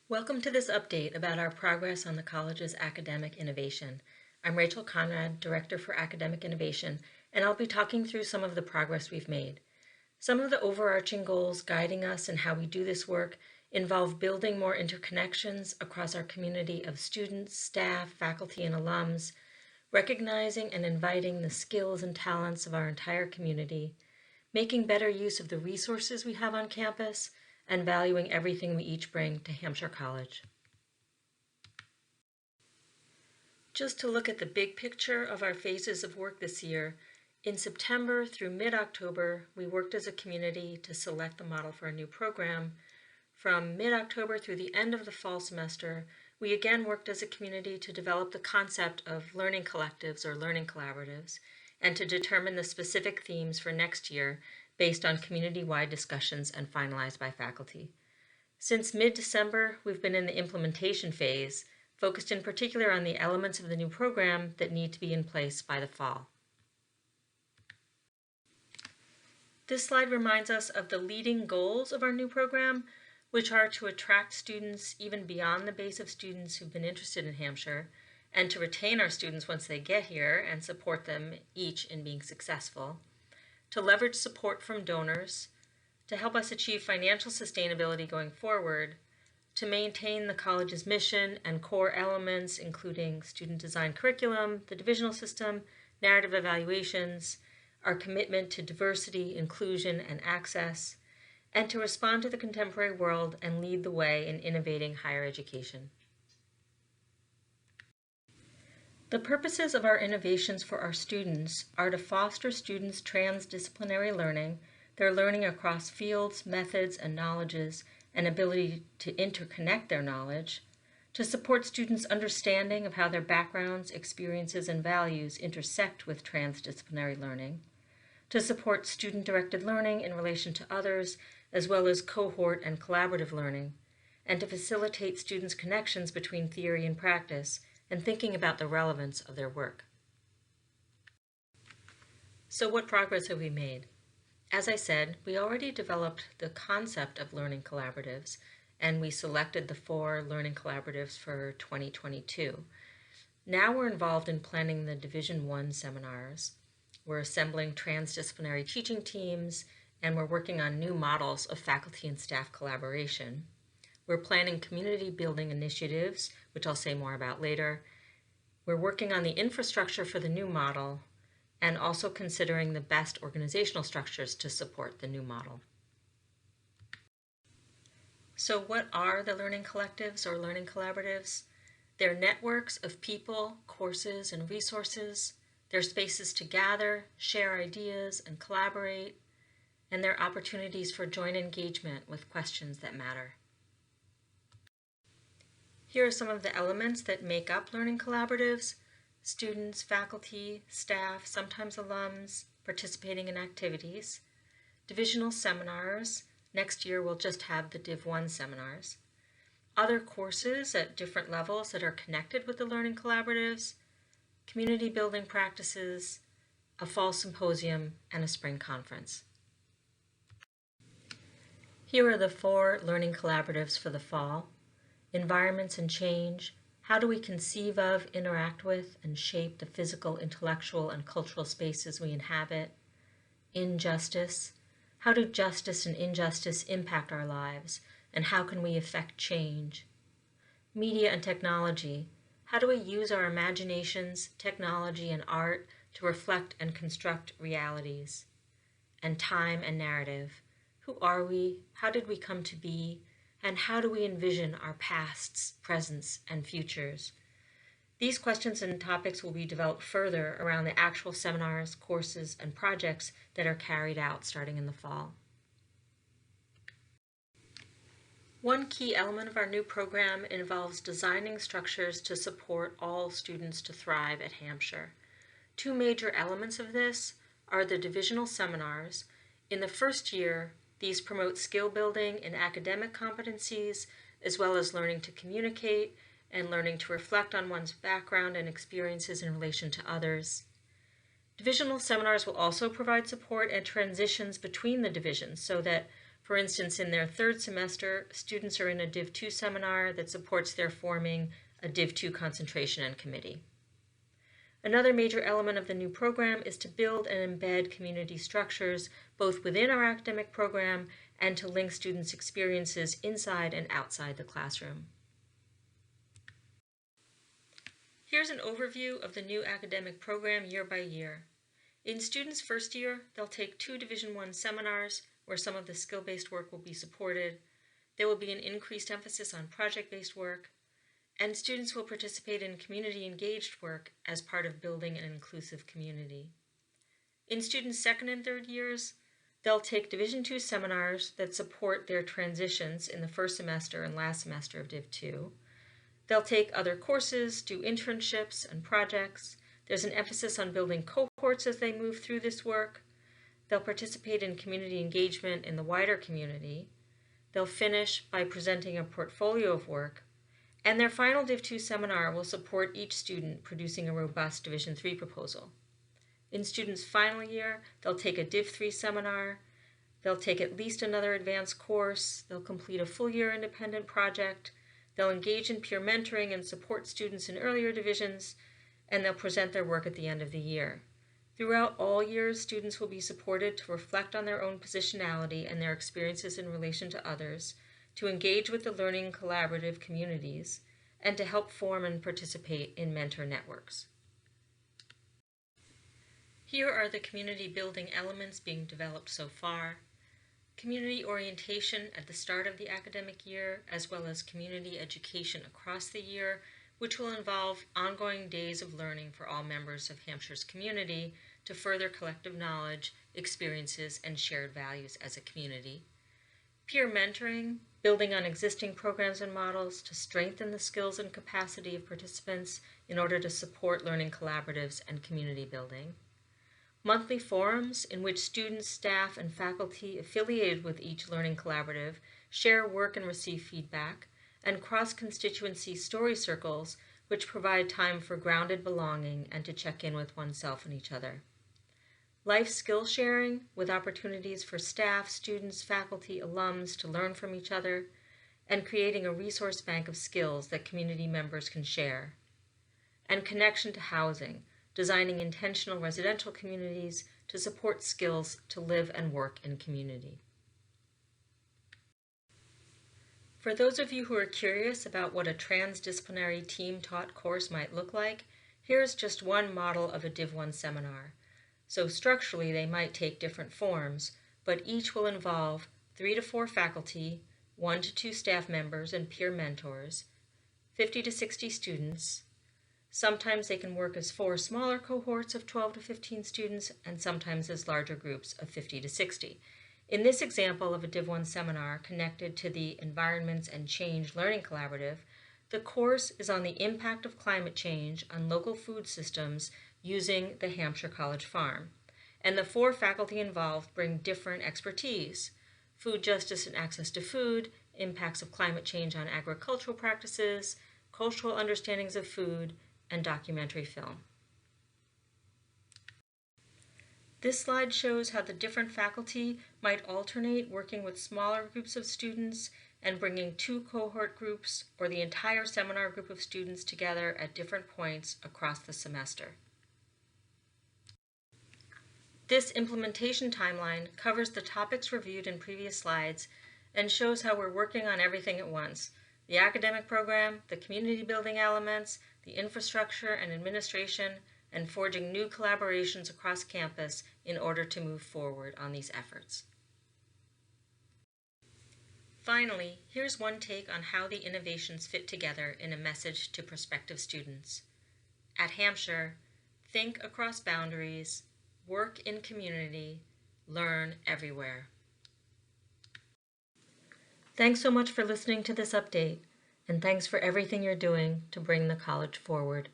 Welcome to this update about our progress on the college's academic innovation. I'm Rachel Conrad, Director for Academic Innovation, and I'll be talking through some of the progress we've made. Some of the overarching goals guiding us in how we do this work involve building more interconnections across our community of students, staff, faculty, and alums, recognizing and inviting the skills and talents of our entire community, making better use of the resources we have on campus, and valuing everything we each bring to Hampshire College. Just to look at the big picture of our phases of work this year, in September through mid-October, we worked as a community to select the model for a new program. From mid-October through the end of the fall semester, we again worked as a community to develop the concept of learning collectives or learning collaboratives, and to determine the specific themes for next year based on community-wide discussions and finalized by faculty. Since mid-December, we've been in the implementation phase, focused in particular on the elements of the new program that need to be in place by the fall. This slide reminds us of the leading goals of our new program, which are to attract students even beyond the base of students who've been interested in Hampshire, and to retain our students once they get here and support them each in being successful, to leverage support from donors, to help us achieve financial sustainability going forward, to maintain the college's mission and core elements, including student-designed curriculum, the divisional system, narrative evaluations, our commitment to diversity, inclusion, and access, and to respond to the contemporary world and lead the way in innovating higher education. The purposes of our innovations for our students are to foster students' transdisciplinary learning, their learning across fields, methods, and knowledges, and ability to interconnect their knowledge, to support students' understanding of how their backgrounds, experiences, and values intersect with transdisciplinary learning, to support student-directed learning in relation to others, as well as cohort and collaborative learning, and to facilitate students' connections between theory and practice, and thinking about the relevance of their work. So what progress have we made? As I said, we already developed the concept of learning collaboratives, and we selected the 4 learning collaboratives for 2022. Now we're involved in planning the Division 1 seminars. We're assembling transdisciplinary teaching teams, and we're working on new models of faculty and staff collaboration. We're planning community building initiatives, which I'll say more about later. We're working on the infrastructure for the new model and also considering the best organizational structures to support the new model. So what are the learning collectives or learning collaboratives? They're networks of people, courses, and resources. They're spaces to gather, share ideas, and collaborate, and they're opportunities for joint engagement with questions that matter. Here are some of the elements that make up learning collaboratives: students, faculty, staff, sometimes alums, participating in activities, divisional seminars. Next year we'll just have the Div 1 seminars. Other courses at different levels that are connected with the learning collaboratives, community building practices, a fall symposium, and a spring conference. Here are the 4 learning collaboratives for the fall: environments and change. How do we conceive of, interact with, and shape the physical, intellectual, and cultural spaces we inhabit? Injustice. How do justice and injustice impact our lives, and how can we effect change? Media and technology. How do we use our imaginations, technology, and art to reflect and construct realities? And time and narrative. Who are we? How did we come to be? And how do we envision our pasts, presents, and futures? These questions and topics will be developed further around the actual seminars, courses, and projects that are carried out starting in the fall. One key element of our new program involves designing structures to support all students to thrive at Hampshire. 2 major elements of this are the divisional seminars. In the first year, these promote skill building in academic competencies, as well as learning to communicate and learning to reflect on one's background and experiences in relation to others. Divisional seminars will also provide support and transitions between the divisions so that For instance, in their third semester, students are in a Div 2 seminar that supports their forming a Div 2 concentration and committee. Another major element of the new program is to build and embed community structures both within our academic program and to link students' experiences inside and outside the classroom. Here's an overview of the new academic program year by year. In students' first year, they'll take 2 Division I seminars where some of the skill-based work will be supported. There will be an increased emphasis on project-based work, and students will participate in community-engaged work as part of building an inclusive community. In students' second and third years, they'll take Division II seminars that support their transitions in the first semester and last semester of Div 2. They'll take other courses, do internships and projects. There's an emphasis on building cohorts as they move through this work. They'll participate in community engagement in the wider community. They'll finish by presenting a portfolio of work. And their final Div 2 seminar will support each student producing a robust Division III proposal. In students' final year, they'll take a Div 3 seminar. They'll take at least another advanced course. They'll complete a full-year independent project. They'll engage in peer mentoring and support students in earlier divisions, and they'll present their work at the end of the year. Throughout all years, students will be supported to reflect on their own positionality and their experiences in relation to others, to engage with the learning collaborative communities, and to help form and participate in mentor networks. Here are the community building elements being developed so far. Community orientation at the start of the academic year, as well as community education across the year, which will involve ongoing days of learning for all members of Hampshire's community to further collective knowledge, experiences, and shared values as a community. Peer mentoring, building on existing programs and models to strengthen the skills and capacity of participants in order to support learning collaboratives and community building. Monthly forums in which students, staff, and faculty affiliated with each learning collaborative share work and receive feedback, and cross-constituency story circles which provide time for grounded belonging and to check in with oneself and each other. Life skill sharing with opportunities for staff, students, faculty, alums to learn from each other, and creating a resource bank of skills that community members can share. And connection to housing, designing intentional residential communities to support skills to live and work in community. For those of you who are curious about what a transdisciplinary team-taught course might look like, here's just one model of a Div 1 seminar. So structurally, they might take different forms, but each will involve 3 to 4 faculty, 1 to 2 staff members and peer mentors, 50 to 60 students. Sometimes they can work as 4 smaller cohorts of 12 to 15 students, and sometimes as larger groups of 50 to 60. In this example of a Div 1 seminar connected to the Environments and Change Learning Collaborative, the course is on the impact of climate change on local food systems using the Hampshire College Farm. And the 4 faculty involved bring different expertise: food justice and access to food, impacts of climate change on agricultural practices, cultural understandings of food, and documentary film. This slide shows how the different faculty might alternate working with smaller groups of students and bringing 2 cohort groups or the entire seminar group of students together at different points across the semester. This implementation timeline covers the topics reviewed in previous slides and shows how we're working on everything at once: the academic program, the community building elements, the infrastructure and administration, and forging new collaborations across campus in order to move forward on these efforts. Finally, here's one take on how the innovations fit together in a message to prospective students. At Hampshire, think across boundaries, work in community, learn everywhere. Thanks so much for listening to this update, and thanks for everything you're doing to bring the college forward.